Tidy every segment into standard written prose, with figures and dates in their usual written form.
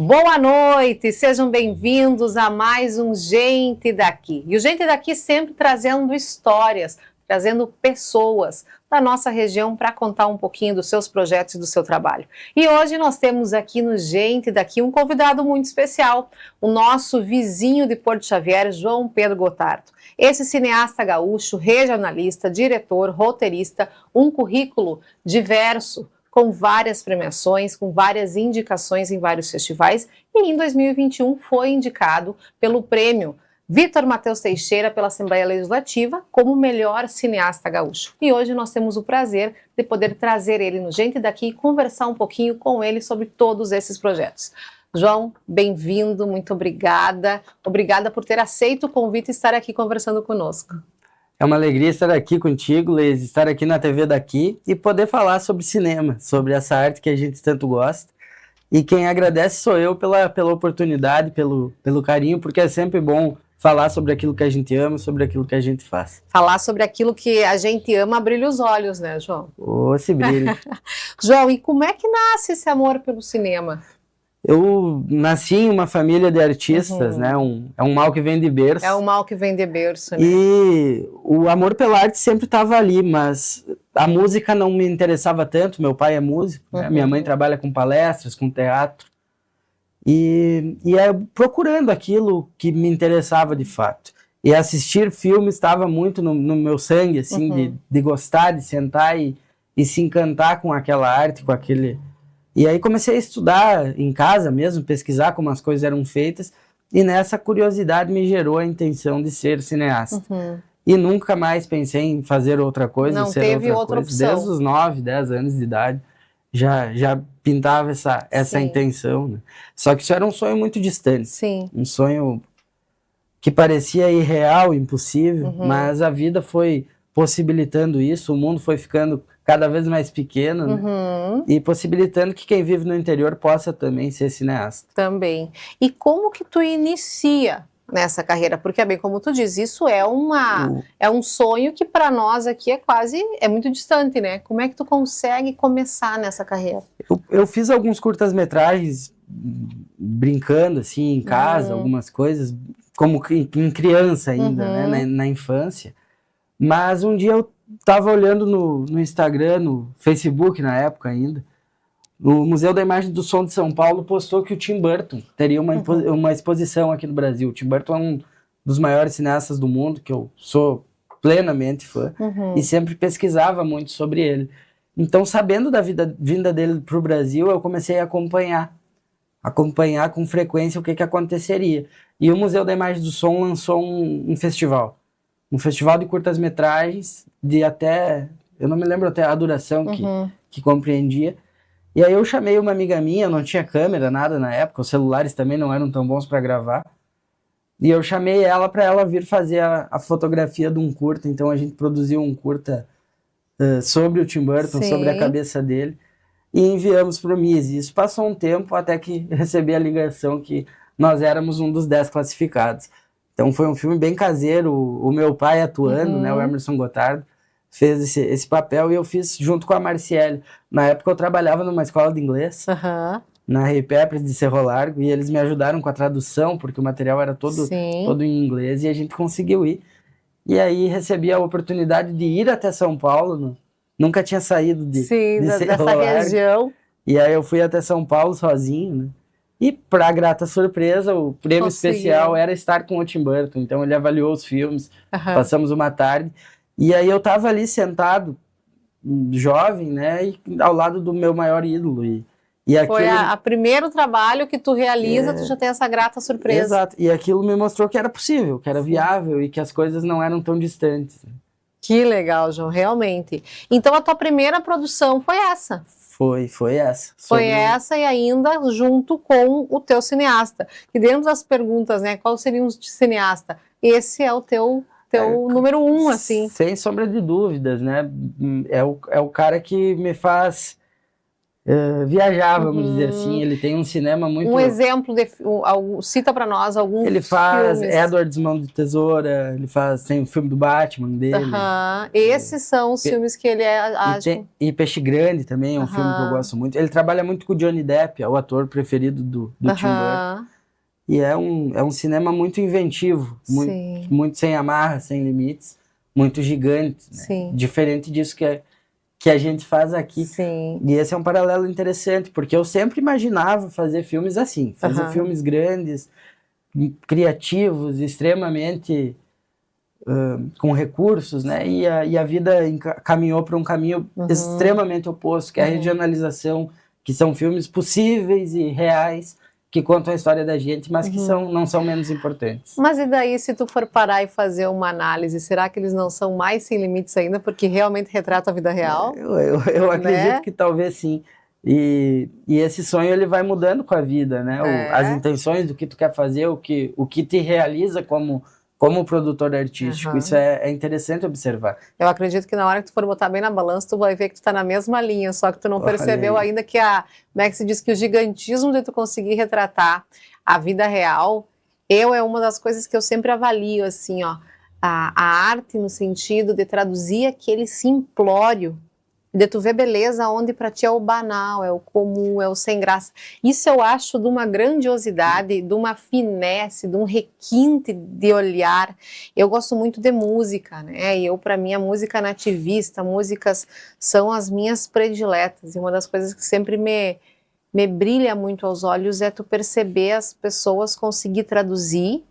Boa noite, sejam bem-vindos a mais um Gente Daqui. E o Gente Daqui sempre trazendo histórias, trazendo pessoas da nossa região para contar um pouquinho dos seus projetos e do seu trabalho. E hoje nós temos aqui no Gente Daqui um convidado muito especial, o nosso vizinho de Porto Xavier, João Pedro Gotardo. Esse cineasta gaúcho, regionalista, diretor, roteirista, um currículo diverso, com várias premiações, com várias indicações em vários festivais, e em 2021 foi indicado pelo prêmio Vitor Matheus Teixeira pela Assembleia Legislativa como melhor cineasta gaúcho. E hoje nós temos o prazer de poder trazer ele no Gente Daqui e conversar um pouquinho com ele sobre todos esses projetos. João, bem-vindo, muito obrigada. Obrigada por ter aceito o convite e estar aqui conversando conosco. É uma alegria estar aqui contigo, Leis, estar aqui na TV Daqui e poder falar sobre cinema, sobre essa arte que a gente tanto gosta. E quem agradece sou eu pela oportunidade, pelo carinho, porque é sempre bom falar sobre aquilo que a gente ama, sobre aquilo que a gente faz. Falar sobre aquilo que a gente ama brilha os olhos, né, João? Ô, se brilha. João, e como é que nasce esse amor pelo cinema? Eu nasci em uma família de artistas, né? É um mal que vem de berço. É um mal que vem de berço, né? E o amor pela arte sempre estava ali, mas a música não me interessava tanto. Meu pai é músico, né? Minha mãe trabalha com palestras, com teatro. E eu procurando aquilo que me interessava de fato. E assistir filmes estava muito no meu sangue, assim, de gostar, de sentar e se encantar com aquela arte, com aquele... E aí comecei a estudar em casa mesmo, pesquisar como as coisas eram feitas, e nessa curiosidade me gerou a intenção de ser cineasta. E nunca mais pensei em fazer outra coisa, não teve outra opção. Desde os 9, 10 anos de idade, já pintava essa intenção, né? Só que isso era um sonho muito distante. Sim. Um sonho que parecia irreal, impossível, mas a vida foi possibilitando isso, o mundo foi ficando cada vez mais pequeno, né? E possibilitando que quem vive no interior possa também ser cineasta. Também. E como que tu inicia nessa carreira? Porque, bem, como tu diz, isso é um sonho que para nós aqui é muito distante, né? Como é que tu consegue começar nessa carreira? Eu fiz alguns curtas-metragens brincando, assim, em casa, algumas coisas, como em criança ainda, né? Na infância. Mas um dia eu estava olhando no Instagram, no Facebook na época ainda, o Museu da Imagem do Som de São Paulo postou que o Tim Burton teria uma exposição aqui no Brasil. O Tim Burton é um dos maiores cineastas do mundo, que eu sou plenamente fã, e sempre pesquisava muito sobre ele. Então, sabendo da vinda dele para o Brasil, eu comecei a acompanhar com frequência o que aconteceria. E o Museu da Imagem do Som lançou um festival de curtas-metragens de até, eu não me lembro até a duração que compreendia. E aí eu chamei uma amiga minha, não tinha câmera, nada na época, os celulares também não eram tão bons para gravar. E eu chamei ela para ela vir fazer a fotografia de um curta. Então a gente produziu um curta sobre o Tim Burton, sobre a cabeça dele, e enviamos para o MIS. Isso passou um tempo até que recebi a ligação que nós éramos um dos 10 classificados. Então foi um filme bem caseiro, o meu pai atuando, né, o Emerson Gotardo, fez esse papel e eu fiz junto com a Marciele. Na época eu trabalhava numa escola de inglês, na Rei Pepes de Cerro Largo, e eles me ajudaram com a tradução, porque o material era todo em inglês, e a gente conseguiu ir. E aí recebi a oportunidade de ir até São Paulo, nunca tinha saído de Cerro Largo. Região. E aí eu fui até São Paulo sozinho, né? E, para grata surpresa, o prêmio especial era estar com o Tim Burton. Então, ele avaliou os filmes, passamos uma tarde. E aí, eu estava ali sentado, jovem, né? E ao lado do meu maior ídolo. E aquilo... Foi o primeiro trabalho que tu realiza, tu já tem essa grata surpresa. Exato. E aquilo me mostrou que era possível, que era viável e que as coisas não eram tão distantes. Que legal, João, realmente. Então, a tua primeira produção foi essa? Foi essa. Foi essa e ainda junto com o teu cineasta. E dentro das perguntas, né, qual seria um cineasta? Esse é o teu número 1, assim. Sem sombra de dúvidas, né? É o cara que me faz viajar, vamos dizer assim. Ele tem um cinema muito... Um exemplo, cita para nós alguns Ele faz filmes. Edward Mão de Tesoura, tem o filme do Batman dele. Esses são os filmes que ele E Peixe Grande também é um filme que eu gosto muito. Ele trabalha muito com o Johnny Depp, é o ator preferido do Tim Burton. E é um cinema muito inventivo, muito sem amarras, sem limites, muito gigante, né? Diferente disso que a gente faz aqui. Sim. E esse é um paralelo interessante, porque eu sempre imaginava fazer filmes assim, fazer filmes grandes, criativos, extremamente com recursos, né? E a vida caminhou para um caminho extremamente oposto, que é a regionalização, que são filmes possíveis e reais, que contam a história da gente, mas que não são menos importantes. Mas e daí, se tu for parar e fazer uma análise, será que eles não são mais sem limites ainda, porque realmente retratam a vida real? Eu acredito que talvez sim. E esse sonho ele vai mudando com a vida, né? As intenções do que tu quer fazer, o que te realiza como produtor artístico. Isso é interessante observar. Eu acredito que na hora que tu for botar bem na balança, tu vai ver que tu tá na mesma linha, só que tu não percebeu ainda que como é que se diz, que o gigantismo de tu conseguir retratar a vida real, é uma das coisas que eu sempre avalio, assim, ó, a arte no sentido de traduzir aquele simplório, de tu ver beleza onde para ti é o banal, é o comum, é o sem graça. Isso eu acho de uma grandiosidade, de uma finesse, de um requinte de olhar. Eu gosto muito de música, né? E para mim, a música nativista, músicas são as minhas prediletas. E uma das coisas que sempre me brilha muito aos olhos é tu perceber as pessoas conseguir traduzir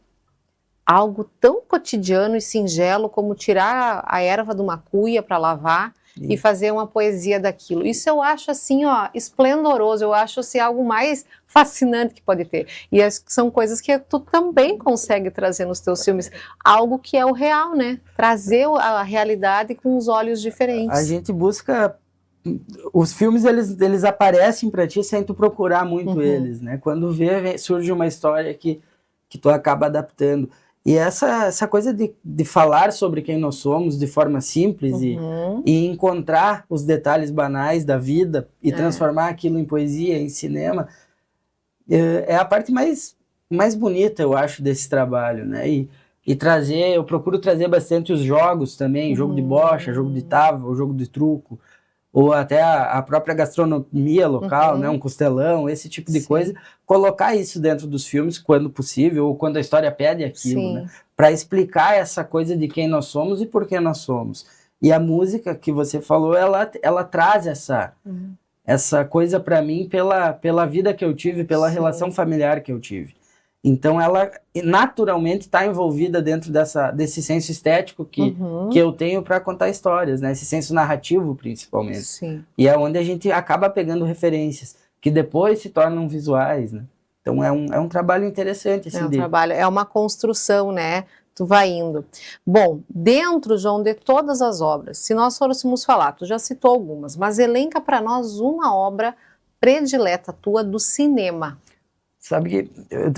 algo tão cotidiano e singelo como tirar a erva de uma cuia para lavar e fazer uma poesia daquilo. Isso eu acho assim, ó, esplendoroso, eu acho assim, algo mais fascinante que pode ter. E são coisas que tu também consegue trazer nos teus filmes, algo que é o real, né? Trazer a realidade com os olhos diferentes. A gente busca... Os filmes, eles aparecem para ti sem tu procurar muito eles, né? Quando surge uma história que tu acaba adaptando. E essa coisa de falar sobre quem nós somos de forma simples e encontrar os detalhes banais da vida e transformar aquilo em poesia, em cinema, é a parte mais bonita, eu acho, desse trabalho, né? Eu procuro trazer bastante os jogos também, jogo de bocha, jogo de tábua, jogo de truco, ou até a própria gastronomia local, né, um costelão, esse tipo de coisa, colocar isso dentro dos filmes quando possível, ou quando a história pede aquilo, né, para explicar essa coisa de quem nós somos e por que nós somos. E a música que você falou, ela traz essa coisa para mim pela vida que eu tive, pela relação familiar que eu tive. Então ela naturalmente está envolvida dentro desse senso estético que eu tenho para contar histórias, né? Esse senso narrativo principalmente. Sim. E é onde a gente acaba pegando referências que depois se tornam visuais, né? Então é um trabalho interessante. Assim, é uma construção, né? Tu vai indo. Bom, dentro, João, de todas as obras, se nós fôssemos falar, tu já citou algumas, mas elenca para nós uma obra predileta tua do cinema. Sabe que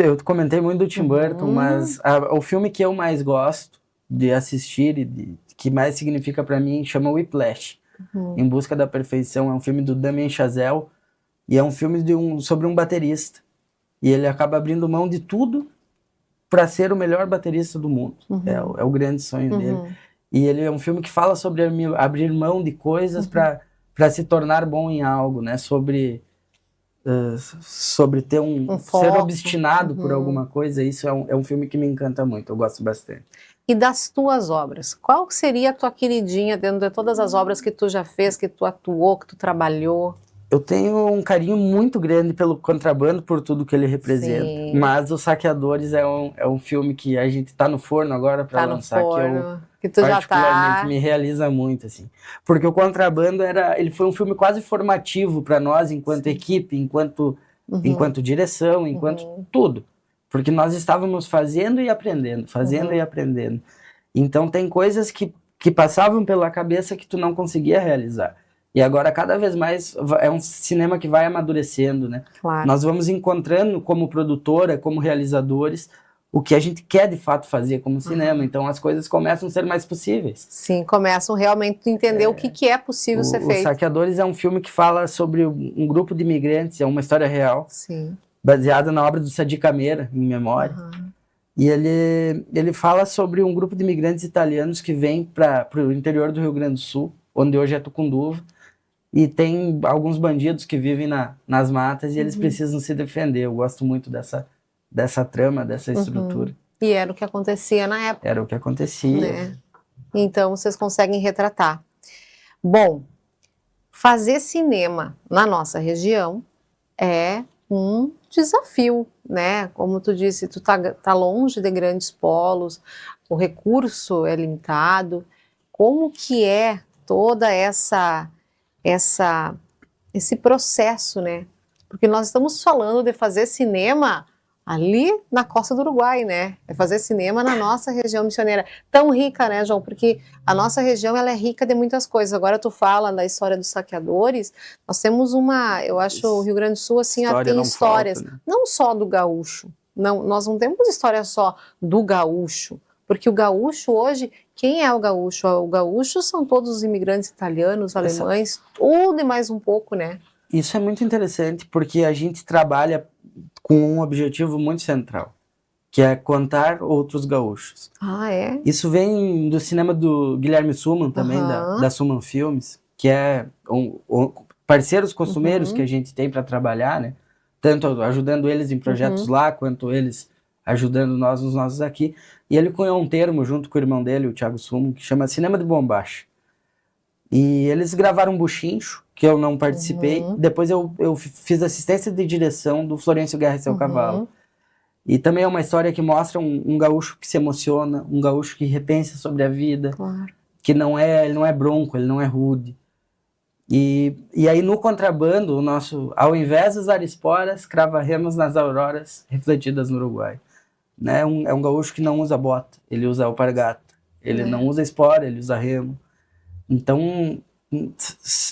eu comentei muito do Tim Burton, mas o filme que eu mais gosto de assistir e que mais significa para mim chama Whiplash, Em Busca da Perfeição. É um filme do Damien Chazelle e é um filme sobre um baterista. E ele acaba abrindo mão de tudo para ser o melhor baterista do mundo. É o grande sonho dele. E ele é um filme que fala sobre abrir mão de coisas para se tornar bom em algo, né? Sobre ter ser obstinado por alguma coisa. Isso é um filme que me encanta muito, eu gosto bastante. E das tuas obras, qual seria a tua queridinha dentro de todas as obras que tu já fez, que tu atuou, que tu trabalhou? Eu tenho um carinho muito grande pelo Contrabando, por tudo que ele representa. Sim. Mas Os Saqueadores é um filme que a gente tá no forno agora para lançar, que tu particularmente me realiza muito, assim. Porque o Contrabando ele foi um filme quase formativo para nós, enquanto equipe, enquanto direção, enquanto tudo. Porque nós estávamos fazendo e aprendendo, e aprendendo. Então tem coisas que passavam pela cabeça que tu não conseguia realizar. E agora, cada vez mais, é um cinema que vai amadurecendo, né? Claro. Nós vamos encontrando, como produtora, como realizadores, o que a gente quer de fato fazer como cinema. Então as coisas começam a ser mais possíveis. Sim, começam realmente a entender o que é possível ser feito. Os Saqueadores é um filme que fala sobre um grupo de imigrantes, é uma história real, Sim. baseada na obra do Sadi Camera, em memória. E ele fala sobre um grupo de imigrantes italianos que vem para o interior do Rio Grande do Sul, onde hoje é Tucunduva, e tem alguns bandidos que vivem nas matas e eles precisam se defender. Eu gosto muito dessa trama, dessa estrutura. E era o que acontecia na época. Era o que acontecia. Né? Então vocês conseguem retratar. Bom, fazer cinema na nossa região é um desafio, né? Como tu disse, tu tá longe de grandes polos, o recurso é limitado. Como que é toda esse processo, né? Porque nós estamos falando de fazer cinema ali na costa do Uruguai, né? É fazer cinema na nossa região missioneira. Tão rica, né, João? Porque a nossa região, ela é rica de muitas coisas. Agora tu fala da história dos saqueadores, nós temos eu acho o Rio Grande do Sul, assim, tem histórias, falta, né? Não só do gaúcho. Não, nós não temos história só do gaúcho. Porque o gaúcho hoje, quem é o gaúcho? O gaúcho são todos os imigrantes italianos, alemães, tudo e mais um pouco, né? Isso é muito interessante, porque a gente trabalha com um objetivo muito central, que é contar outros gaúchos. Ah, é? Isso vem do cinema do Guilherme Suman, também, da Suman Filmes, que é parceiros costumeiros que a gente tem para trabalhar, né? Tanto ajudando eles em projetos lá, quanto eles ajudando nós nos nossos aqui. E ele cunhou um termo junto com o irmão dele, o Thiago Suman, que chama Cinema de Bombacha. E eles gravaram um Buchincho, que eu não participei. Depois eu fiz assistência de direção do Florencio Guerra e Seu Cavalo. E também é uma história que mostra um gaúcho que se emociona, um gaúcho que repensa sobre a vida, que ele não é bronco, ele não é rude. E aí no contrabando, ao invés de usar esporas, crava remos nas auroras refletidas no Uruguai. Né? É um gaúcho que não usa bota, ele usa alpargata. Ele não usa espora, ele usa remo. Então,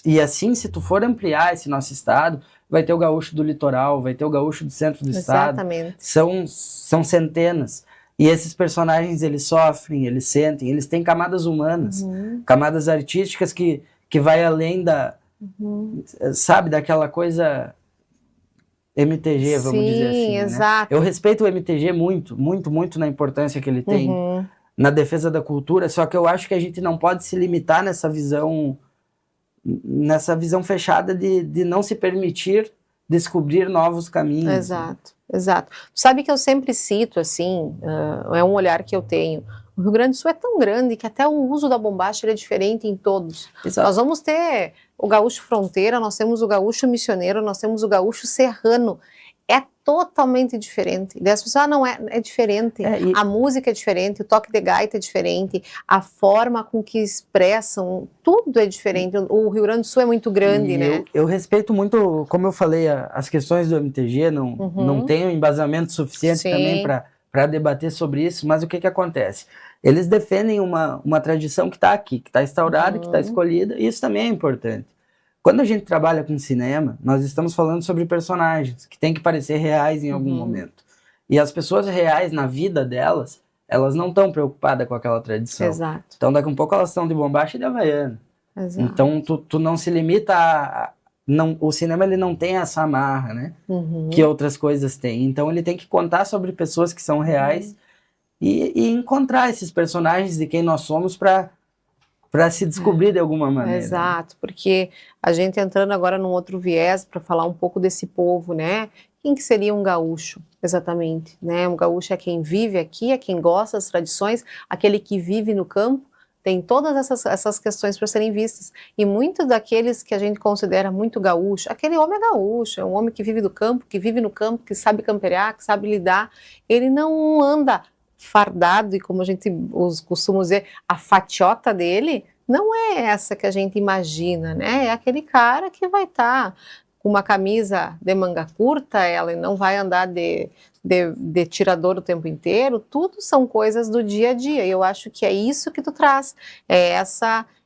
e assim, se tu for ampliar esse nosso estado, vai ter o gaúcho do litoral, vai ter o gaúcho do centro do estado. São centenas. E esses personagens, eles sofrem, eles sentem, eles têm camadas humanas, camadas artísticas que vai além sabe, daquela coisa MTG, vamos dizer assim. Exato. Né? Eu respeito o MTG muito, muito, muito na importância que ele tem na defesa da cultura, só que eu acho que a gente não pode se limitar nessa visão fechada de não se permitir descobrir novos caminhos. Exato, exato. Sabe que eu sempre cito, assim, é um olhar que eu tenho, o Rio Grande do Sul é tão grande que até o uso da bombacha ele é diferente em todos. Exato. Nós vamos ter o gaúcho fronteira, nós temos o gaúcho missioneiro, nós temos o gaúcho serrano. É totalmente diferente. E as pessoas, não, é diferente. A música é diferente, o toque de gaita é diferente, a forma com que expressam, tudo é diferente. O Rio Grande do Sul é muito grande, né? Eu respeito muito, como eu falei, as questões do MTG, não tenho embasamento suficiente também para debater sobre isso, mas o que acontece? Eles defendem uma tradição que está aqui, que está instaurada, que está escolhida, e isso também é importante. Quando a gente trabalha com cinema, nós estamos falando sobre personagens que têm que parecer reais em algum momento. E as pessoas reais, na vida delas, elas não estão preocupadas com aquela tradição. Exato. Então, daqui a um pouco, elas estão de bombacha e de havaiana. Exato. Então, tu não se limita o cinema, ele não tem essa amarra, né? Que outras coisas têm. Então, ele tem que contar sobre pessoas que são reais e encontrar esses personagens de quem nós somos para se descobrir de alguma maneira. Exato, porque a gente entrando agora num outro viés para falar um pouco desse povo, né? Quem que seria um gaúcho, exatamente, né? Um gaúcho é quem vive aqui, é quem gosta das tradições, aquele que vive no campo, tem todas essas questões para serem vistas. E muitos daqueles que a gente considera muito gaúcho, aquele homem é gaúcho, é um homem que vive do campo, que vive no campo, que sabe campear, que sabe lidar, ele não anda fardado, e como a gente costuma dizer, a fatiota dele não é essa que a gente imagina, né? É aquele cara que vai estar com uma camisa de manga curta, ela não vai andar de tirador o tempo inteiro, tudo são coisas do dia a dia, e eu acho que é isso que tu traz, é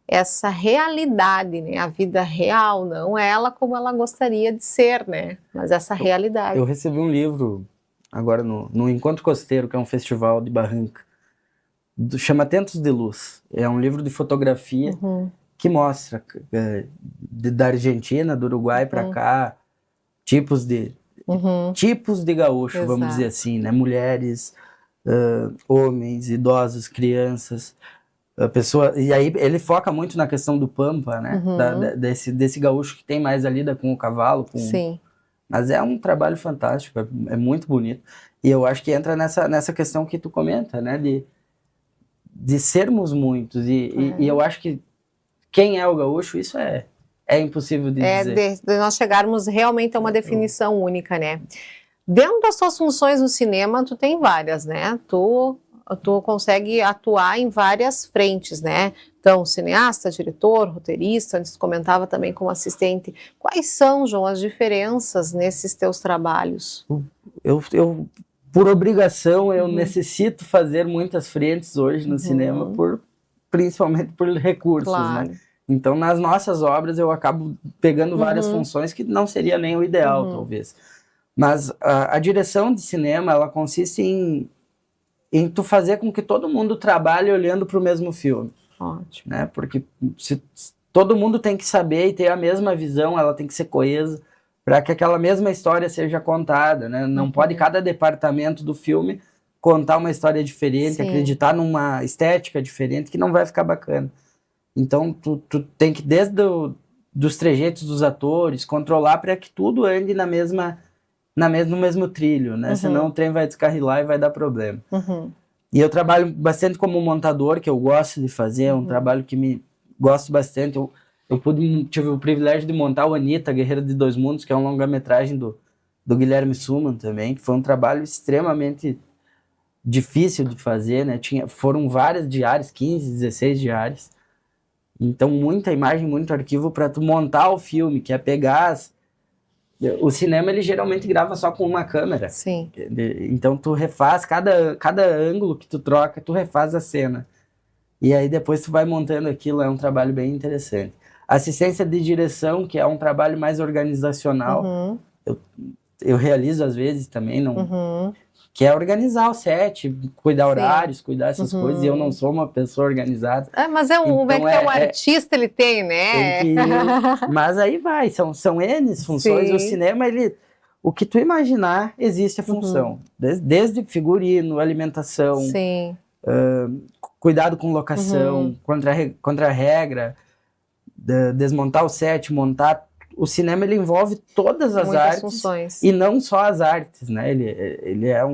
essa realidade, né? A vida real, não ela como ela gostaria de ser, né? Mas essa realidade. Eu recebi um livro agora no Encontro Costeiro, que é um festival de Barranca. Chama Tentos de Luz. É um livro de fotografia que mostra da Argentina, do Uruguai para cá, tipos de gaúcho, Exato. vamos dizer assim, né? Mulheres, homens, idosos, crianças, e aí ele foca muito na questão do pampa, né? Desse gaúcho que tem mais a lida com o cavalo. Sim. Mas é um trabalho fantástico, é muito bonito. E eu acho que entra nessa questão que tu comenta, né? De sermos muitos. E eu acho que quem é o gaúcho, isso é impossível de dizer. De nós chegarmos realmente a uma definição única, né? Dentro das tuas funções no cinema, tu tem várias, né? Tu consegue atuar em várias frentes, né? Então, cineasta, diretor, roteirista, antes tu comentava também como assistente. Quais são, João, as diferenças nesses teus trabalhos? Eu por obrigação, eu necessito fazer muitas frentes hoje no cinema, principalmente por recursos, né? Então, nas nossas obras, eu acabo pegando várias funções que não seria nem o ideal, talvez. Mas a direção de cinema, ela consiste em tu fazer com que todo mundo trabalhe olhando para o mesmo filme. Ótimo. Né? Porque todo mundo tem que saber e ter a mesma visão, ela tem que ser coesa, para que aquela mesma história seja contada, né? Não pode cada departamento do filme contar uma história diferente, acreditar numa estética diferente, que não vai ficar bacana. Então, tu tem que, desde dos trejeitos dos atores, controlar para que tudo ande no mesmo trilho, né? Senão o trem vai descarrilar e vai dar problema. E eu trabalho bastante como montador, que eu gosto de fazer, é um trabalho que me gosto bastante. Eu tive o privilégio de montar o Anitta, Guerreira de Dois Mundos, que é um longa-metragem do Guilherme Suman também, que foi um trabalho extremamente difícil de fazer, né? Foram várias diárias, 15, 16 diárias. Então, muita imagem, muito arquivo para tu montar o filme, que é pegar... O cinema, ele geralmente grava só com uma câmera. Sim. Então, tu refaz, cada ângulo que tu troca, tu refaz a cena. E aí, depois tu vai montando aquilo, é um trabalho bem interessante. Assistência de direção, que é um trabalho mais organizacional, eu realizo às vezes também, que é organizar o set, cuidar horários, cuidar essas coisas, e eu não sou uma pessoa organizada. Mas então, o artista ele tem, né? Mas aí vai, são N funções. O cinema, o que tu imaginar, existe a função. Desde figurino, alimentação, cuidado com locação, contra-regra, desmontar o set, montar. O cinema, ele envolve todas as muitas artes funções. E não só as artes, né? Ele é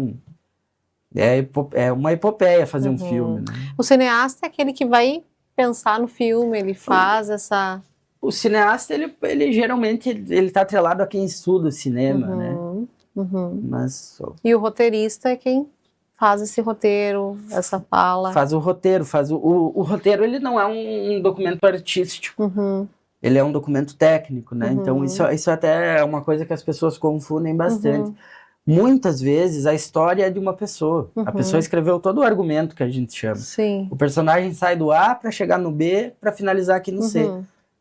uma epopeia fazer um filme, né? O cineasta é aquele que vai pensar no filme, ele faz essa... O cineasta, ele geralmente ele tá atrelado a quem estuda o cinema, né? Mas... E o roteirista é quem faz esse roteiro, essa fala. Faz o roteiro, o roteiro, ele não é um documento artístico. Ele é um documento técnico, né? Então, isso até é uma coisa que as pessoas confundem bastante. Muitas vezes, a história é de uma pessoa. A pessoa escreveu todo o argumento que a gente chama. Sim. O personagem sai do A para chegar no B, para finalizar aqui no C.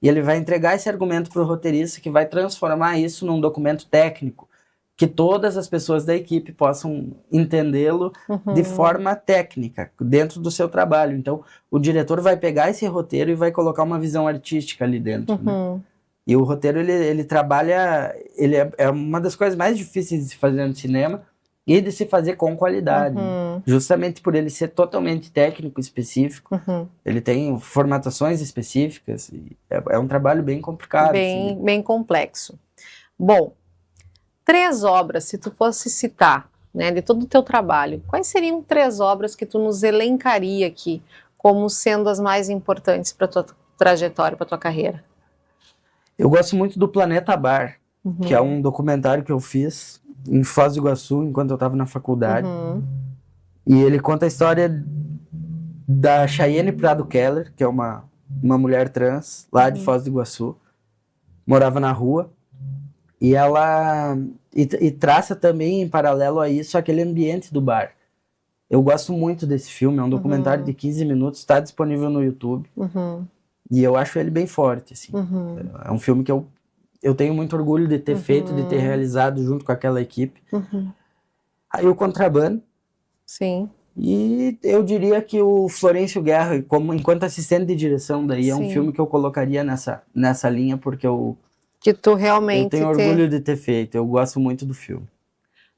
E ele vai entregar esse argumento para o roteirista, que vai transformar isso num documento técnico, que todas as pessoas da equipe possam entendê-lo de forma técnica, dentro do seu trabalho. Então, o diretor vai pegar esse roteiro e vai colocar uma visão artística ali dentro. Né? E o roteiro, ele trabalha... é uma das coisas mais difíceis de se fazer no cinema e de se fazer com qualidade. Né? Justamente por ele ser totalmente técnico, específico. Ele tem formatações específicas. É um trabalho bem complicado. Bem complexo. Bom, 3 obras, se tu fosse citar, né, de todo o teu trabalho, quais seriam 3 obras que tu nos elencaria aqui como sendo as mais importantes para tua trajetória, para tua carreira? Eu gosto muito do Planeta Bar, que é um documentário que eu fiz em Foz do Iguaçu, enquanto eu estava na faculdade. E ele conta a história da Chayenne Prado Keller, que é uma mulher trans lá de Foz do Iguaçu, morava na rua. E ela traça também, em paralelo a isso, aquele ambiente do bar. Eu gosto muito desse filme, é um documentário de 15 minutos, está disponível no YouTube. E eu acho ele bem forte, assim. É um filme que eu tenho muito orgulho de ter feito, de ter realizado junto com aquela equipe. Aí o Contrabando. Sim. E eu diria que o Florencio Guerra, enquanto assistente de direção, daí é um filme que eu colocaria nessa linha, porque que tu realmente eu tenho orgulho de ter feito, eu gosto muito do filme.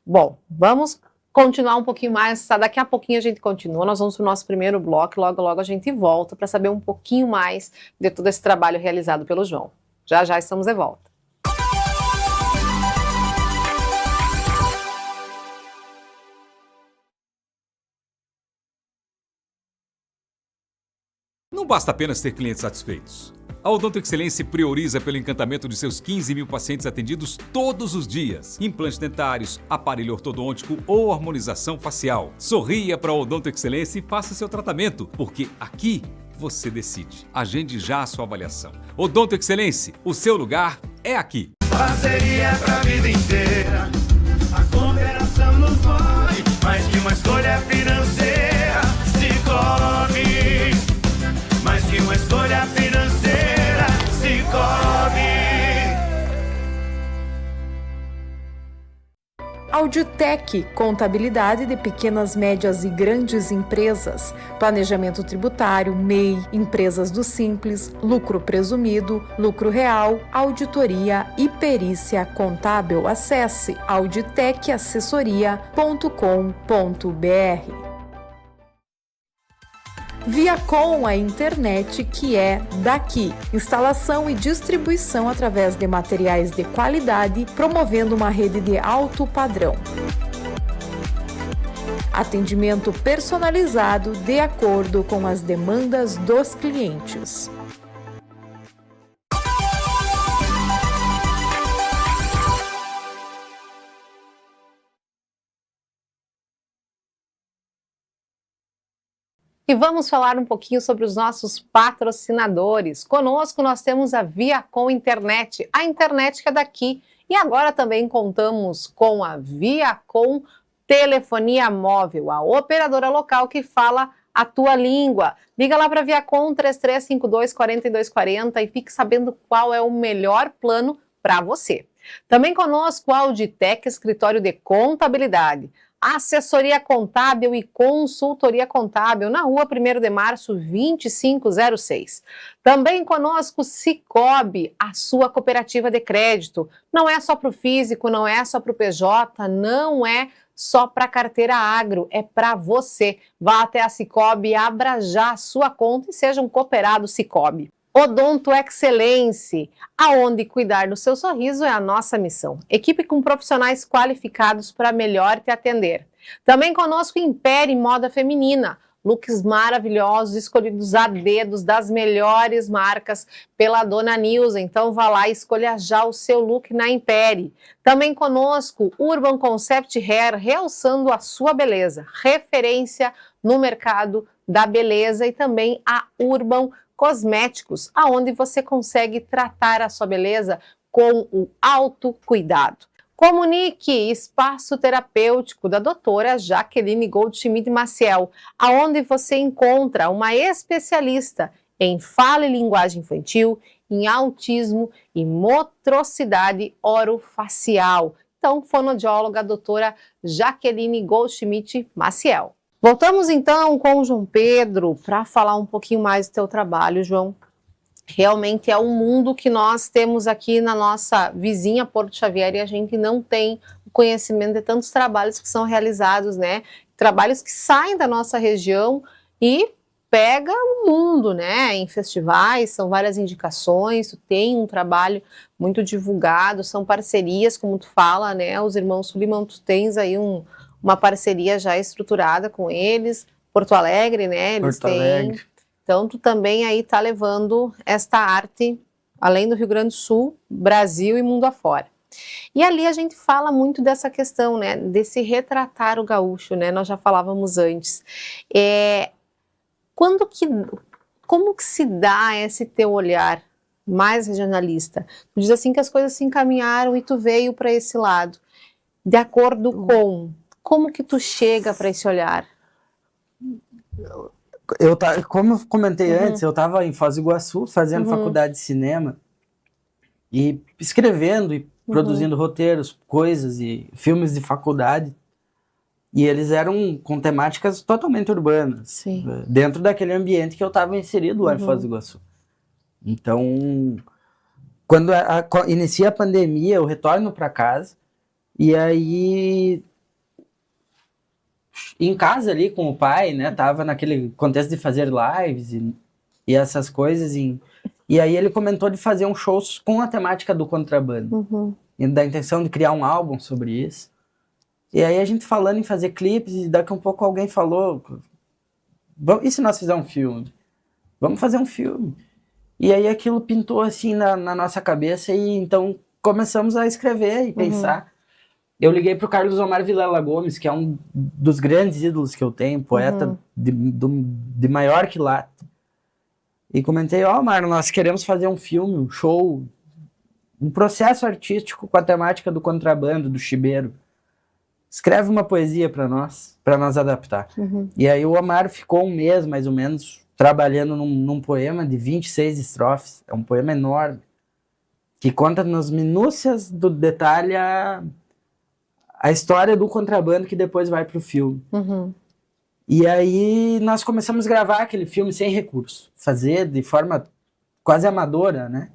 Bom, vamos continuar um pouquinho mais, tá? Daqui a pouquinho a gente continua, nós vamos para o nosso primeiro bloco, logo logo a gente volta para saber um pouquinho mais de todo esse trabalho realizado pelo João. Já já estamos de volta. Não basta apenas ter clientes satisfeitos. A Odonto Excelência prioriza pelo encantamento de seus 15 mil pacientes atendidos todos os dias. Implantes dentários, aparelho ortodôntico ou harmonização facial. Sorria para a Odonto Excelência e faça seu tratamento, porque aqui você decide. Agende já a sua avaliação. Odonto Excelência, o seu lugar é aqui. Parceria pra vida inteira, a cooperação nos move, mais que uma escolha financeira. Cicobi, mais que uma escolha financeira. Cicobi. Auditec, contabilidade de pequenas, médias e grandes empresas, planejamento tributário, MEI, empresas do Simples, lucro presumido, lucro real, auditoria e perícia contábil. Acesse auditecassessoria.com.br. Viacom, a internet que é daqui. Instalação e distribuição através de materiais de qualidade, promovendo uma rede de alto padrão. Atendimento personalizado de acordo com as demandas dos clientes. E vamos falar um pouquinho sobre os nossos patrocinadores. Conosco nós temos a Viacom Internet, a internet que é daqui. E agora também contamos com a Viacom Telefonia Móvel, a operadora local que fala a tua língua. Liga lá para a Viacom 3352-4240 e fique sabendo qual é o melhor plano para você. Também conosco a Auditec, escritório de contabilidade. Assessoria contábil e consultoria contábil na rua 1º de março 2506. Também conosco Cicobi, a sua cooperativa de crédito. Não é só para o físico, não é só para o PJ, não é só para a carteira agro, é para você. Vá até a Cicobi, abra já a sua conta e seja um cooperado Cicobi. Odonto Excelência, aonde cuidar do seu sorriso é a nossa missão. Equipe com profissionais qualificados para melhor te atender. Também conosco Império Moda Feminina, looks maravilhosos escolhidos a dedos das melhores marcas pela dona Nilza. Então vá lá e escolha já o seu look na Império. Também conosco Urban Concept Hair, realçando a sua beleza, referência no mercado da beleza, e também a Urban Cosméticos, aonde você consegue tratar a sua beleza com o autocuidado. Comunique, espaço terapêutico da doutora Jaqueline Goldschmidt Maciel, aonde você encontra uma especialista em fala e linguagem infantil, em autismo e motricidade orofacial. Então, fonoaudióloga doutora Jaqueline Goldschmidt Maciel. Voltamos então com o João Pedro para falar um pouquinho mais do teu trabalho, João. Realmente é um mundo que nós temos aqui na nossa vizinha Porto Xavier e a gente não tem o conhecimento de tantos trabalhos que são realizados, né? Trabalhos que saem da nossa região e pega o mundo, né? Em festivais, são várias indicações, tu tem um trabalho muito divulgado, são parcerias, como tu fala, né? Os irmãos Suliman, tu tens aí uma parceria já estruturada com eles, Porto Alegre, né? Eles Porto Alegre. Então, tu também aí tá levando esta arte, além do Rio Grande do Sul, Brasil e mundo afora. E ali a gente fala muito dessa questão, né? Desse retratar o gaúcho, né? Nós já falávamos antes. Como que se dá esse teu olhar mais regionalista? Tu diz assim que as coisas se encaminharam e tu veio para esse lado. De acordo com... Como que tu chega para esse olhar? Como eu comentei antes, eu estava em Foz do Iguaçu fazendo faculdade de cinema e escrevendo e produzindo roteiros, coisas e filmes de faculdade. E eles eram com temáticas totalmente urbanas. Sim. Dentro daquele ambiente que eu estava inserido lá em Foz do Iguaçu. Então, quando inicia a pandemia, eu retorno para casa. E aí, em casa ali com o pai, né? Tava naquele contexto de fazer lives e essas coisas. E aí ele comentou de fazer um show com a temática do contrabando. E da intenção de criar um álbum sobre isso. E aí a gente falando em fazer clipes, e daqui a um pouco alguém falou, e se nós fizermos um filme? Vamos fazer um filme. E aí aquilo pintou assim na nossa cabeça, e então começamos a escrever e pensar. Eu liguei pro Carlos Omar Vilela Gomes, que é um dos grandes ídolos que eu tenho, poeta de maior quilate. E comentei, Omar, nós queremos fazer um filme, um show, um processo artístico com a temática do contrabando, do chibeiro. Escreve uma poesia para nós adaptar. E aí o Omar ficou um mês, mais ou menos, trabalhando num poema de 26 estrofes. É um poema enorme, que conta nas minúcias do detalhe a história do contrabando que depois vai pro filme. E aí nós começamos a gravar aquele filme sem recurso. Fazer de forma quase amadora, né?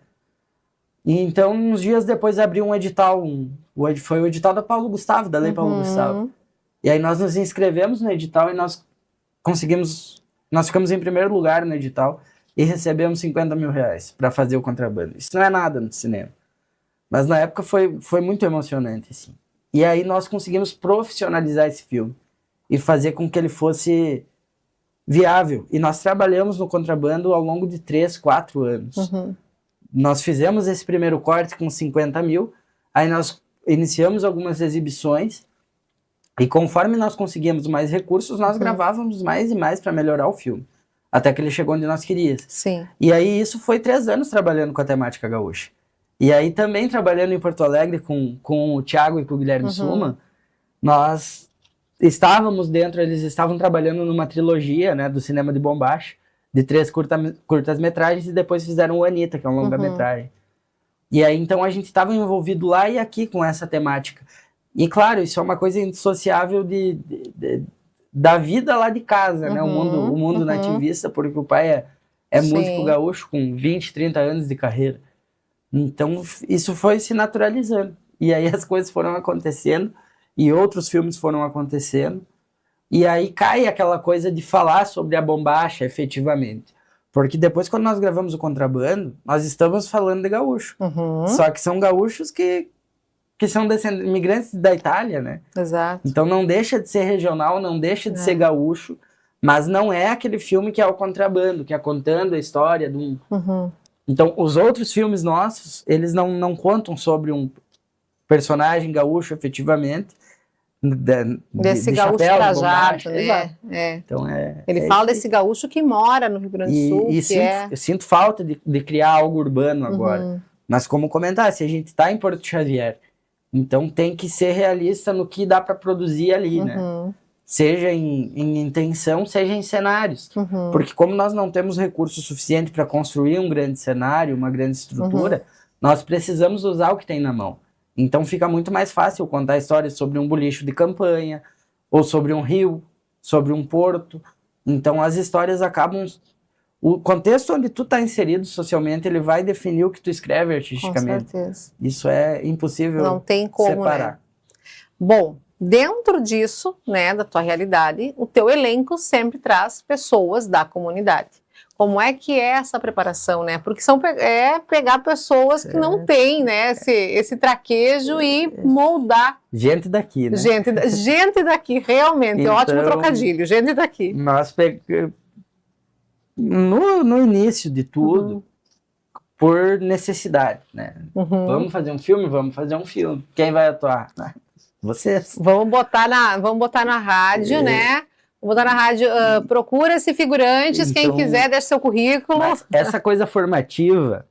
E então, uns dias depois, abriu um edital, foi o edital da Paulo Gustavo, da Lei Paulo Gustavo. E aí nós nos inscrevemos no edital e nós ficamos em primeiro lugar no edital e recebemos R$50 mil para fazer o contrabando. Isso não é nada no cinema. Mas na época foi muito emocionante, assim. E aí nós conseguimos profissionalizar esse filme e fazer com que ele fosse viável. E nós trabalhamos no contrabando ao longo de 3, 4 anos. Nós fizemos esse primeiro corte com 50 mil, aí nós iniciamos algumas exibições, e conforme nós conseguíamos mais recursos, nós gravávamos mais e mais para melhorar o filme, até que ele chegou onde nós queríamos. Sim. E aí isso foi 3 anos trabalhando com a temática gaúcha. E aí também trabalhando em Porto Alegre com o Thiago e com o Guilherme Suma, nós estávamos dentro, eles estavam trabalhando numa trilogia, né, do cinema de Bombacha, de 3 curtas-metragens, e depois fizeram o Anitta, que é um longa-metragem. E aí, então, a gente estava envolvido lá e aqui com essa temática. E, claro, isso é uma coisa indissociável da vida lá de casa, né? O mundo nativista, porque o pai é músico gaúcho com 20, 30 anos de carreira. Então, isso foi se naturalizando. E aí as coisas foram acontecendo, e outros filmes foram acontecendo. E aí cai aquela coisa de falar sobre a bombacha, efetivamente. Porque depois, quando nós gravamos o Contrabando, nós estamos falando de gaúcho. Só que são gaúchos que são imigrantes da Itália, né? Exato. Então não deixa de ser regional, não deixa de ser gaúcho, mas não é aquele filme que é o Contrabando, que é contando a história de um... Então, os outros filmes nossos, eles não contam sobre um personagem gaúcho, efetivamente, desse de gaúcho chapéu, trajado, né? Então Ele fala desse gaúcho que mora no Rio Grande do Sul, eu sinto falta de criar algo urbano agora. Mas como comentar, se a gente está em Porto Xavier, então tem que ser realista no que dá para produzir ali, né? Seja em intenção, seja em cenários. Porque como nós não temos recurso suficiente para construir um grande cenário, uma grande estrutura, nós precisamos usar o que tem na mão. Então fica muito mais fácil contar histórias sobre um bolicho de campanha, ou sobre um rio, sobre um porto. Então as histórias acabam... O contexto onde tu está inserido socialmente, ele vai definir o que tu escreve artisticamente. Com certeza. Isso é impossível não tem como, separar. Né? Bom, dentro disso, né, da tua realidade, o teu elenco sempre traz pessoas da comunidade. Como é que é essa preparação, né? Porque pegar pessoas que não têm, né, esse traquejo e moldar. Gente daqui, né? Gente daqui, realmente. Então, ótimo trocadilho, gente daqui. Nós no início de tudo, por necessidade, né? Vamos fazer um filme? Quem vai atuar? Vocês. Vamos botar na rádio, né? Vou botar na rádio, procura-se figurantes, então, quem quiser, deixa seu currículo. Essa coisa formativa,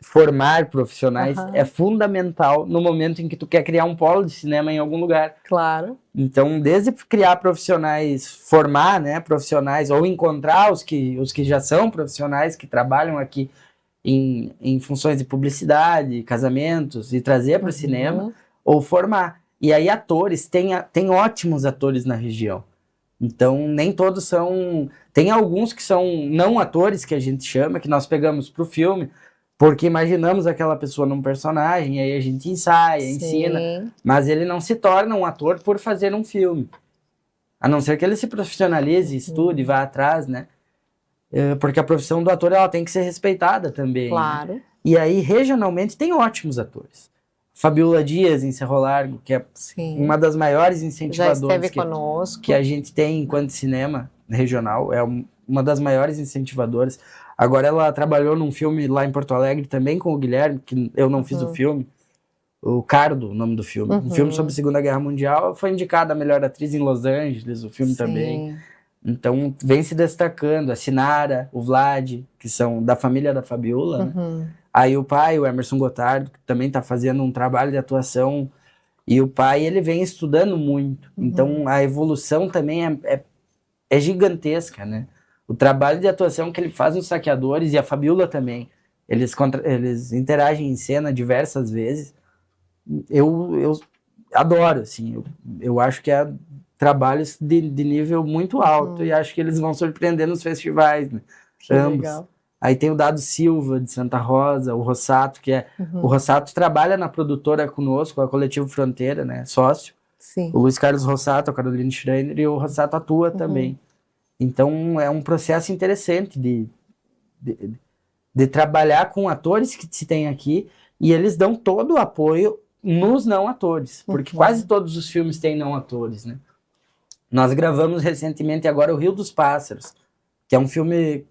formar profissionais, é fundamental no momento em que tu quer criar um polo de cinema em algum lugar. Claro. Então, desde criar profissionais, formar, né, profissionais, ou encontrar os que já são profissionais, que trabalham aqui em funções de publicidade, casamentos, e trazer para o cinema, ou formar. E aí atores, tem ótimos atores na região. Então nem todos são... Tem alguns que são não atores, que a gente chama, que nós pegamos pro filme, porque imaginamos aquela pessoa num personagem, aí a gente ensaia, ensina, mas ele não se torna um ator por fazer um filme. A não ser que ele se profissionalize, estude, vá atrás, né? Porque a profissão do ator, ela tem que ser respeitada também. Claro. Né? E aí, regionalmente, tem ótimos atores. Fabiola Dias, em Cerro Largo, que é uma das maiores incentivadoras que a gente tem enquanto cinema regional, é uma das maiores incentivadoras. Agora ela trabalhou num filme lá em Porto Alegre também com o Guilherme, que eu não fiz o filme, o Cardo, o nome do filme. Um filme sobre a Segunda Guerra Mundial, foi indicada a melhor atriz em Los Angeles, o filme também. Então vem se destacando a Sinara, o Vlad, que são da família da Fabiola, né? Aí o pai, o Emerson Gotardo, que também está fazendo um trabalho de atuação, e o pai, ele vem estudando muito. Então a evolução também é gigantesca, né? O trabalho de atuação que ele faz nos Saqueadores, e a Fabiola também, eles interagem em cena diversas vezes. Eu adoro, assim, eu acho que é trabalhos de nível muito alto, e acho que eles vão surpreender nos festivais, né? Ambos. Legal. Aí tem o Dado Silva, de Santa Rosa, o Rossato, que é... O Rossato trabalha na produtora conosco, a Coletivo Fronteira, né? Sócio. Sim. O Luiz Carlos Rossato, a Caroline Schreiner, e o Rossato atua também. Então, é um processo interessante de trabalhar com atores que se tem aqui, e eles dão todo o apoio nos não atores, porque quase todos os filmes têm não atores, né? Nós gravamos recentemente agora o Rio dos Pássaros, que é um filme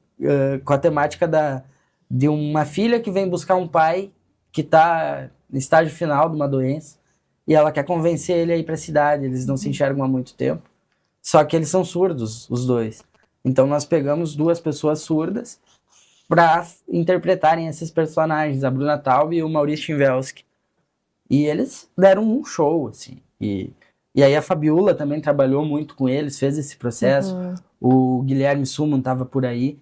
com a temática de uma filha que vem buscar um pai que está no estágio final de uma doença, e ela quer convencer ele a ir para a cidade. Eles não se enxergam há muito tempo, só que eles são surdos, os dois. Então nós pegamos 2 pessoas surdas para interpretarem esses personagens, a Bruna Taub e o Maurício Chinvelski. E eles deram um show, assim. E aí a Fabiola também trabalhou muito com eles, fez esse processo. O Guilherme Suman estava por aí.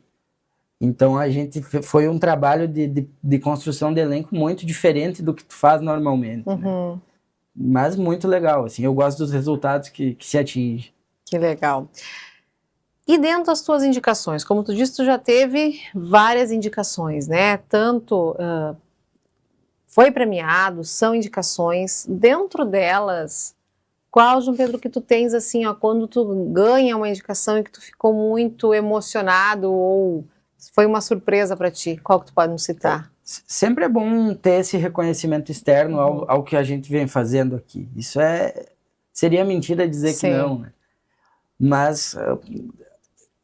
Então a gente foi um trabalho de construção de elenco muito diferente do que tu faz normalmente. Né? Mas muito legal, assim. Eu gosto dos resultados que se atinge. Que legal. E dentro das tuas indicações, como tu disse, tu já teve várias indicações, né? Tanto foi premiado, são indicações. Dentro delas, qual, João Pedro, que tu tens, assim, ó, quando tu ganha uma indicação e que tu ficou muito emocionado ou foi uma surpresa para ti? Qual que tu pode nos citar? Sempre é bom ter esse reconhecimento externo ao que a gente vem fazendo aqui. Isso seria mentira dizer que não, né? Mas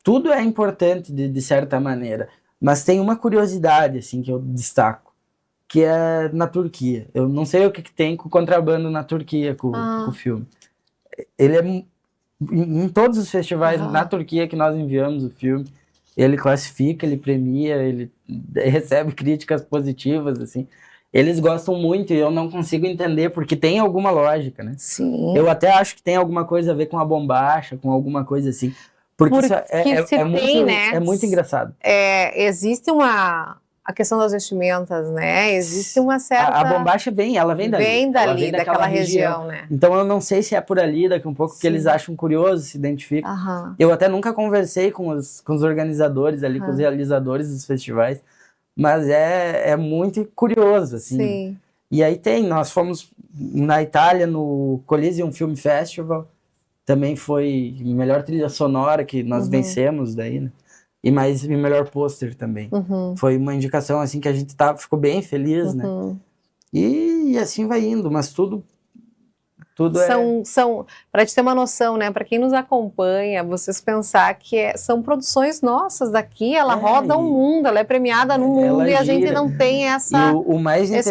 tudo é importante de certa maneira. Mas tem uma curiosidade, assim, que eu destaco, que é na Turquia. Eu não sei o que tem com o contrabando na Turquia, com o filme. Ele é em todos os festivais na Turquia que nós enviamos o filme, ele classifica, ele premia, ele recebe críticas positivas, assim. Eles gostam muito e eu não consigo entender, porque tem alguma lógica, né? Sim. Eu até acho que tem alguma coisa a ver com a bombacha, com alguma coisa assim. Porque isso é muito engraçado. Existe a questão das vestimentas, né? Existe uma certa... A bombacha ela vem dali. Vem dali, daquela região, né? Então eu não sei se é por ali, daqui um pouco, que eles acham curioso, se identificam. Eu até nunca conversei com os organizadores ali, com os realizadores dos festivais, mas é muito curioso, assim. Sim. E aí nós fomos na Itália, no Coliseum Film Festival, também foi melhor trilha sonora que nós vencemos daí, né? E mais melhor pôster também. Foi uma indicação assim que a gente ficou bem feliz, né? E assim vai indo, mas tudo para te ter uma noção, né? Para quem nos acompanha, vocês pensar que são produções nossas daqui, ela roda o mundo, ela é premiada no mundo e a gente não tem esse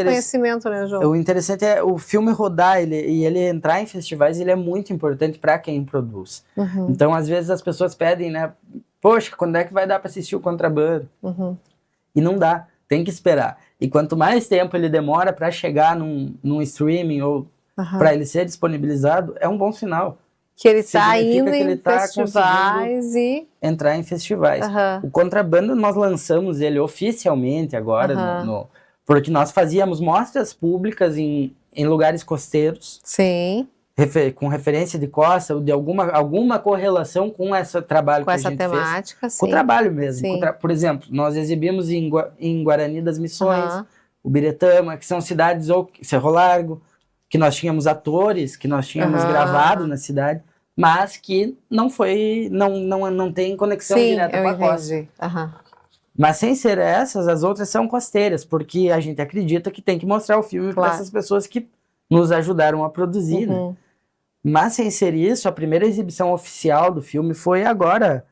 conhecimento, né, João? O interessante é o filme rodar e ele entrar em festivais, ele é muito importante para quem produz. Então, às vezes as pessoas pedem, né? Poxa, quando é que vai dar para assistir o Contrabando? E não dá, tem que esperar. E quanto mais tempo ele demora para chegar num streaming ou para ele ser disponibilizado, é um bom sinal. Que ele está indo em festivais e... entrar em festivais. O Contrabando, nós lançamos ele oficialmente agora, porque nós fazíamos mostras públicas em lugares costeiros. Sim. com referência de Costa, ou de alguma correlação com esse trabalho Com que essa a gente temática, fez. sim. Com o trabalho mesmo. Sim. Por exemplo, nós exibimos em Guarani das Missões, Aham. Ubiretama, que são cidades, ou Cerro Largo, que nós tínhamos atores, que nós tínhamos Aham. gravado na cidade, mas que não tem conexão Sim, direta eu com a costa. entendi. Aham. Mas sem ser essas, as outras são costeiras, porque a gente acredita que tem que mostrar o filme para Claro. essas pessoas que nos ajudaram a produzir, né? Uhum. Mas sem ser isso, a primeira exibição oficial do filme foi agora,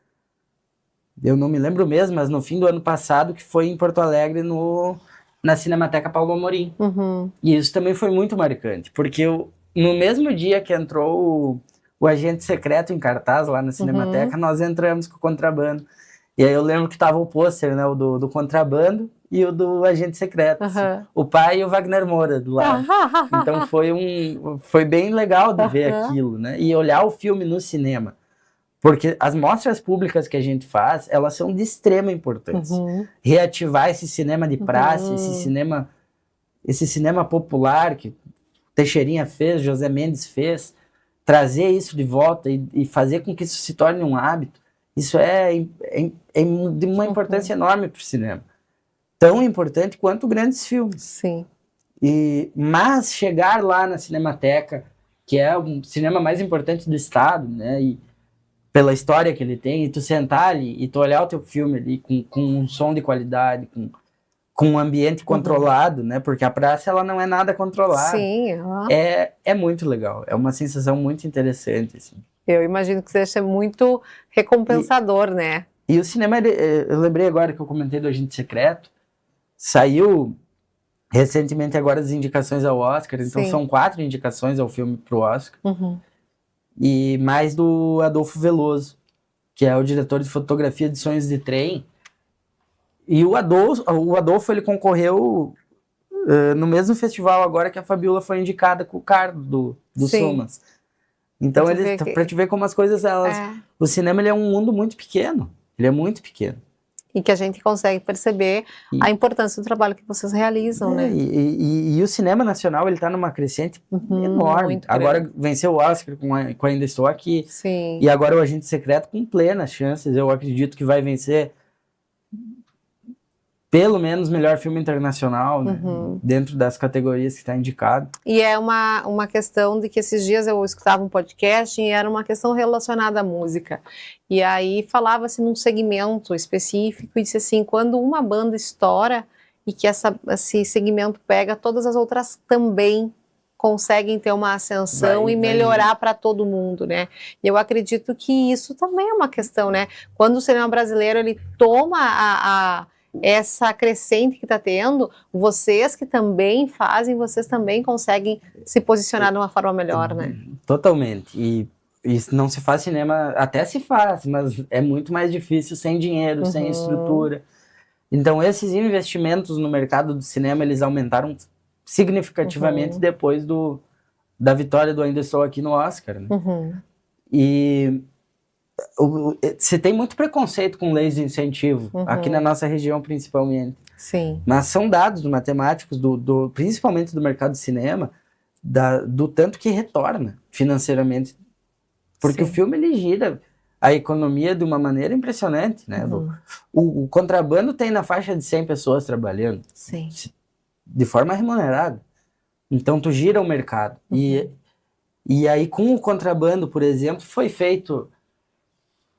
eu não me lembro mesmo, mas no fim do ano passado, que foi em Porto Alegre, na Cinemateca Paulo Amorim. Uhum. E isso também foi muito marcante, porque no mesmo dia que entrou o Agente Secreto em cartaz lá na Cinemateca, nós entramos com o Contrabando. E aí eu lembro que tava o pôster, né, o do Contrabando e o do Agente Secreto. Aham. O pai e o Wagner Moura do lado. Então foi bem legal de ver Aham. aquilo, né? E olhar o filme no cinema. Porque as mostras públicas que a gente faz, elas são de extrema importância. Uhum. Reativar esse cinema de praça, Uhum. esse cinema popular que Teixeirinha fez, José Mendes fez, trazer isso de volta e fazer com que isso se torne um hábito, isso é de uma importância enorme para o cinema. Tão importante quanto grandes filmes. Sim. Mas chegar lá na Cinemateca, que é o cinema mais importante do estado, né, e pela história que ele tem, e tu sentar ali e tu olhar o teu filme ali com um som de qualidade, com um ambiente controlado, né, porque a praça ela não é nada controlada. Sim. Aham. É muito legal, é uma sensação muito interessante, assim. Eu imagino que seja muito recompensador, né? E o cinema, eu lembrei agora que eu comentei do Agente Secreto, saiu recentemente agora as indicações ao Oscar, então Sim. são 4 indicações ao filme pro Oscar, Uhum. e mais do Adolfo Veloso, que é o diretor de fotografia de Sonhos de Trem, e o Adolfo ele concorreu no mesmo festival agora que a Fabiola foi indicada com o Cardo do Sim. Somas. Então, pra te ver como as coisas, o cinema ele é um mundo muito pequeno. Ele é muito pequeno. E que a gente consegue perceber a importância do trabalho que vocês realizam, né? E o cinema nacional, ele tá numa crescente enorme. muito Agora grande. venceu o Oscar com Ainda Estou Aqui. Sim. E agora o Agente Secreto com plenas chances. Eu acredito que vai vencer pelo menos melhor filme internacional, né? Dentro das categorias que está indicado. E é uma questão de que esses dias eu escutava um podcast e era uma questão relacionada à música. E aí falava-se num segmento específico e disse assim, quando uma banda estoura e que esse segmento pega, todas as outras também conseguem ter uma ascensão e melhorar para todo mundo, né? E eu acredito que isso também é uma questão, né? Quando o cinema brasileiro ele toma essa crescente que está tendo, vocês que também fazem, vocês também conseguem se posicionar de uma forma melhor, né? Totalmente. E não se faz cinema, até se faz, mas é muito mais difícil sem dinheiro, sem estrutura. Então, esses investimentos no mercado do cinema, eles aumentaram significativamente depois da vitória do Ainda Estou Aqui no Oscar, né? E se tem muito preconceito com leis de incentivo, aqui na nossa região principalmente. Sim. Mas são dados matemáticos, principalmente do mercado de cinema, do tanto que retorna financeiramente. Porque o filme, ele gira a economia de uma maneira impressionante, né? O Contrabando tem na faixa de 100 pessoas trabalhando. Sim. De forma remunerada. Então, tu gira o mercado. E aí, com o Contrabando, por exemplo, foi feito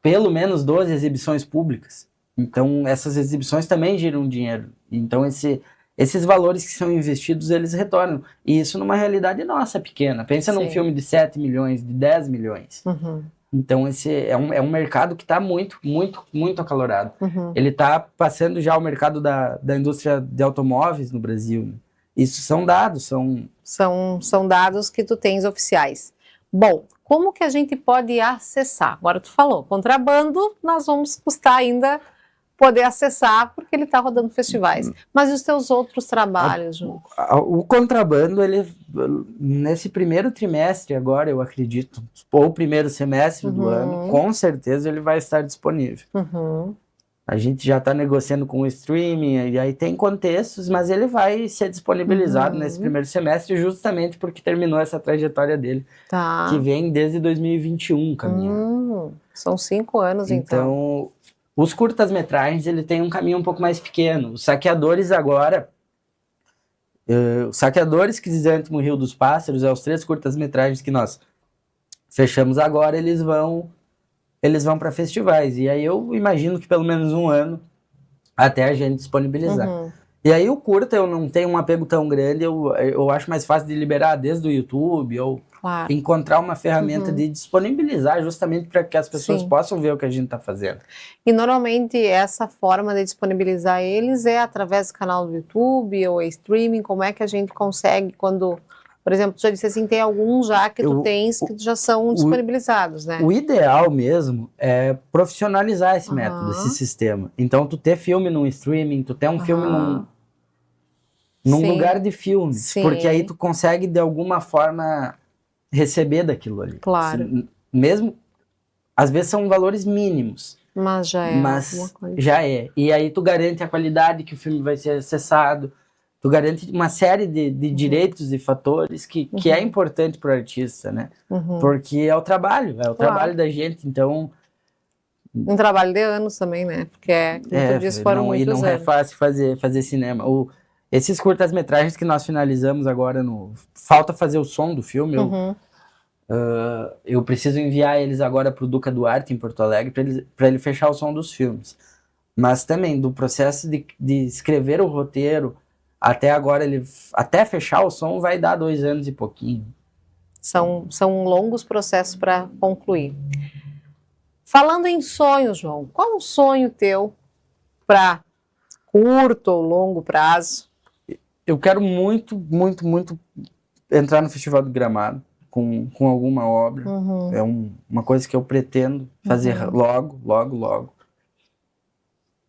pelo menos 12 exibições públicas. Então, essas exibições também giram dinheiro. Então, esses valores que são investidos, eles retornam. E isso numa realidade nossa, pequena. Pensa num filme de 7 milhões, de 10 milhões. Então, esse é um mercado que está muito, muito, muito acalorado. Ele está passando já o mercado da indústria de automóveis no Brasil, né? Isso são dados, São dados que tu tens oficiais. Bom, como que a gente pode acessar? Agora tu falou, Contrabando, nós vamos custar ainda poder acessar, porque ele está rodando festivais. Mas e os teus outros trabalhos, Ju? O Contrabando, ele, nesse primeiro trimestre agora, eu acredito, ou primeiro semestre do ano, com certeza ele vai estar disponível. A gente já está negociando com o streaming, e aí tem contextos, mas ele vai ser disponibilizado nesse primeiro semestre, justamente porque terminou essa trajetória dele, Tá. que vem desde 2021 caminhando. São 5 anos, então. Então, os curtas-metragens, ele tem um caminho um pouco mais pequeno. Os Saqueadores agora... Os Saqueadores, Crisântemo e Rio dos Pássaros, os 3 curtas-metragens que nós fechamos agora, eles vão para festivais. E aí eu imagino que pelo menos 1 ano até a gente disponibilizar. E aí o curta eu não tenho um apego tão grande, eu acho mais fácil de liberar desde o YouTube, ou encontrar uma ferramenta de disponibilizar justamente para que as pessoas possam ver o que a gente está fazendo. E normalmente essa forma de disponibilizar eles é através do canal do YouTube ou streaming? Como é que a gente consegue quando... Por exemplo, tu já disse assim, tem alguns já que tu tens que já são disponibilizados, né? O ideal mesmo é profissionalizar esse método, esse sistema. Então, tu ter filme num streaming, tu ter um filme num lugar de filmes. Porque aí tu consegue, de alguma forma, receber daquilo ali. Claro. Mesmo, às vezes são valores mínimos. Mas já é alguma coisa. Já é. E aí tu garante a qualidade que o filme vai ser acessado. Tu garante uma série de direitos e fatores que é importante para o artista, né? Porque é o trabalho da gente, então... Um trabalho de anos também, né? Porque, como tu disse, foram muitos anos. E não é fácil fazer cinema. Esses curtas-metragens que nós finalizamos agora, falta fazer o som do filme, eu preciso enviar eles agora para o Duca Duarte, em Porto Alegre, para ele fechar o som dos filmes. Mas também, do processo de escrever o roteiro... Até agora, até fechar o som, vai dar 2 anos e pouquinho. São longos processos para concluir. Falando em sonhos, João, qual o sonho teu para curto ou longo prazo? Eu quero muito, muito, muito entrar no Festival do Gramado com alguma obra. É uma coisa que eu pretendo fazer logo, logo, logo.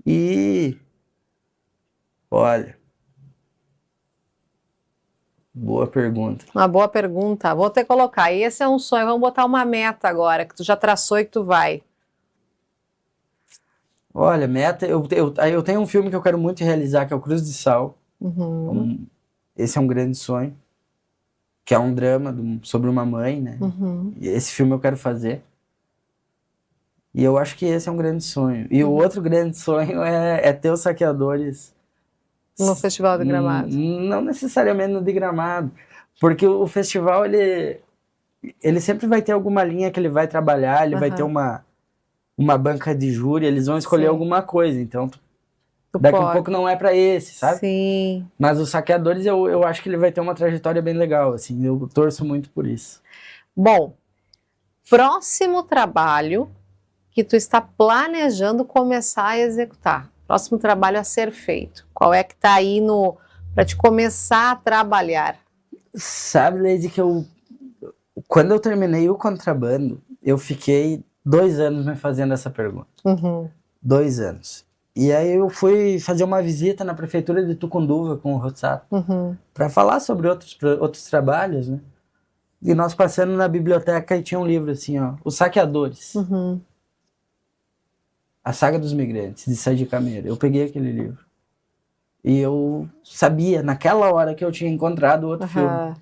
E... olha... Boa pergunta. Uma boa pergunta. Vou até colocar. Esse é um sonho. Vamos botar uma meta agora, que tu já traçou e que tu vai. Olha, meta... Eu tenho um filme que eu quero muito realizar, que é o Cruz de Sal. Esse é um grande sonho. Que é um drama sobre uma mãe, né? E esse filme eu quero fazer. E eu acho que esse é um grande sonho. E o outro grande sonho é ter os Saqueadores... No Festival do Gramado. Não necessariamente no de Gramado, porque o festival, ele sempre vai ter alguma linha que ele vai trabalhar, ele vai ter uma banca de júri, eles vão escolher alguma coisa, então daqui a pouco não é para esse, sabe? Sim. Mas os Saqueadores, eu acho que ele vai ter uma trajetória bem legal, assim, eu torço muito por isso. Bom, próximo trabalho que tu está planejando começar a executar. Próximo trabalho a ser feito. Qual é que tá aí para te começar a trabalhar? Sabe, Leide, que quando eu terminei o Contrabando, eu fiquei 2 anos me fazendo essa pergunta. 2 anos. E aí eu fui fazer uma visita na prefeitura de Tucunduva com o Rotsato para falar sobre outros trabalhos, né? E nós passando na biblioteca e tinha um livro assim, ó, Os Saqueadores. A Saga dos Migrantes, de Sadi Cameira. Eu peguei aquele livro. E eu sabia, naquela hora, que eu tinha encontrado outro filme.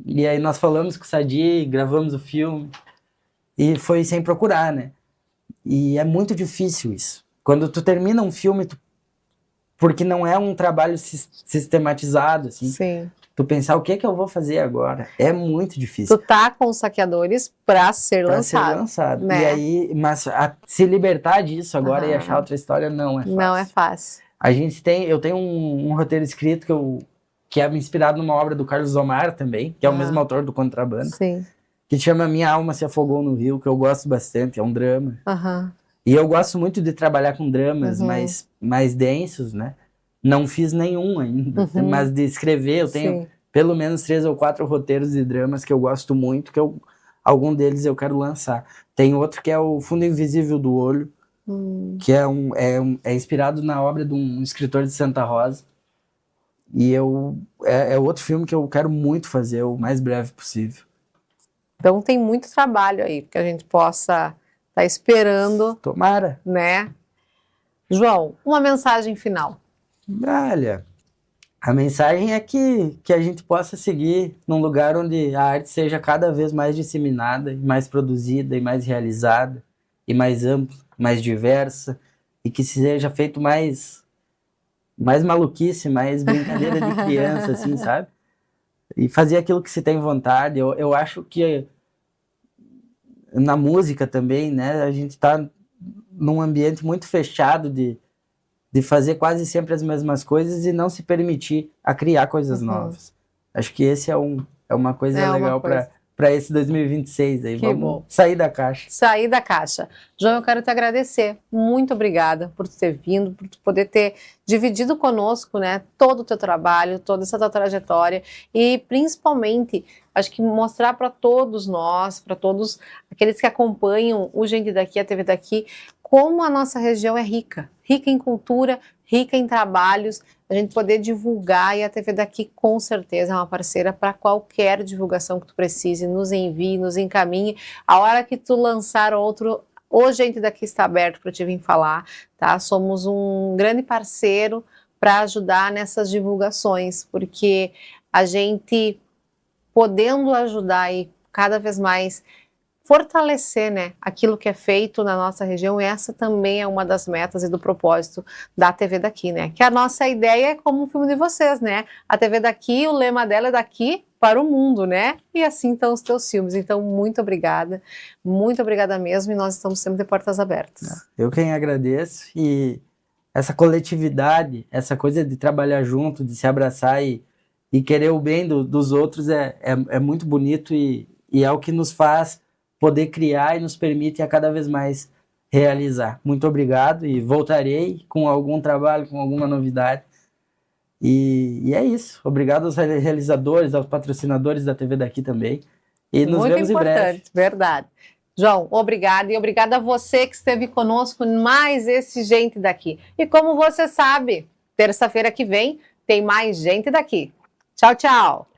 E aí nós falamos com o Sadi, gravamos o filme. E foi sem procurar, né? E é muito difícil isso. Quando tu termina um filme, porque não é um trabalho sistematizado, assim. Sim. Tu pensar o que eu vou fazer agora. É muito difícil. Tu tá com os Saqueadores para ser lançado. Pra ser lançado. Né? E aí, mas se libertar disso agora e achar outra história não é fácil. Não é fácil. Eu tenho um roteiro escrito que é inspirado numa obra do Carlos Omar também, que é o mesmo autor do Contrabando. Sim. Que chama Minha Alma Se Afogou no Rio, que eu gosto bastante, é um drama. E eu gosto muito de trabalhar com dramas mais densos, né? Não fiz nenhum ainda, mas de escrever, eu tenho pelo menos 3 ou 4 roteiros de dramas que eu gosto muito, algum deles eu quero lançar. Tem outro que é o Fundo Invisível do Olho, que é inspirado na obra de um escritor de Santa Rosa. E é outro filme que eu quero muito fazer, o mais breve possível. Então tem muito trabalho aí, que a gente possa estar esperando. Tomara. Né? João, uma mensagem final. Olha, a mensagem é que a gente possa seguir num lugar onde a arte seja cada vez mais disseminada, e mais produzida, e mais realizada, e mais ampla, mais diversa, e que seja feito mais maluquice, mais brincadeira de criança, assim, sabe? E fazer aquilo que se tem vontade. Eu acho que na música também, né, a gente tá num ambiente muito fechado de fazer quase sempre as mesmas coisas e não se permitir a criar coisas novas. Acho que esse é uma coisa legal para esse 2026 aí. Vamos sair da caixa. Sair da caixa. João, eu quero te agradecer. Muito obrigada por ter vindo, por poder ter dividido conosco, né, todo o teu trabalho, toda essa tua trajetória e principalmente, acho que mostrar para todos nós, para todos aqueles que acompanham o Gente Daqui, a TV Daqui, como a nossa região é rica em cultura, rica em trabalhos, a gente poder divulgar, e a TV Daqui com certeza é uma parceira para qualquer divulgação que tu precise, nos envie, nos encaminhe. A hora que tu lançar outro, o Gente Daqui está aberto para te vir falar, tá? Somos um grande parceiro para ajudar nessas divulgações, porque a gente podendo ajudar e cada vez mais fortalecer, né, aquilo que é feito na nossa região, essa também é uma das metas e do propósito da TV Daqui, né, que a nossa ideia é como o filme de vocês, né, a TV Daqui, o lema dela é daqui para o mundo, né, e assim estão os teus filmes. Então, muito obrigada mesmo, e nós estamos sempre de portas abertas. Eu quem agradeço, e essa coletividade, essa coisa de trabalhar junto, de se abraçar e querer o bem dos outros é muito bonito, e é o que nos faz poder criar e nos permite a cada vez mais realizar. Muito obrigado, e voltarei com algum trabalho, com alguma novidade. E é isso. Obrigado aos realizadores, aos patrocinadores da TV Daqui também. E nos vemos em breve. Verdade. João, obrigada, e obrigada a você que esteve conosco em mais esse Gente Daqui. E como você sabe, terça-feira que vem tem mais Gente Daqui. Tchau, tchau.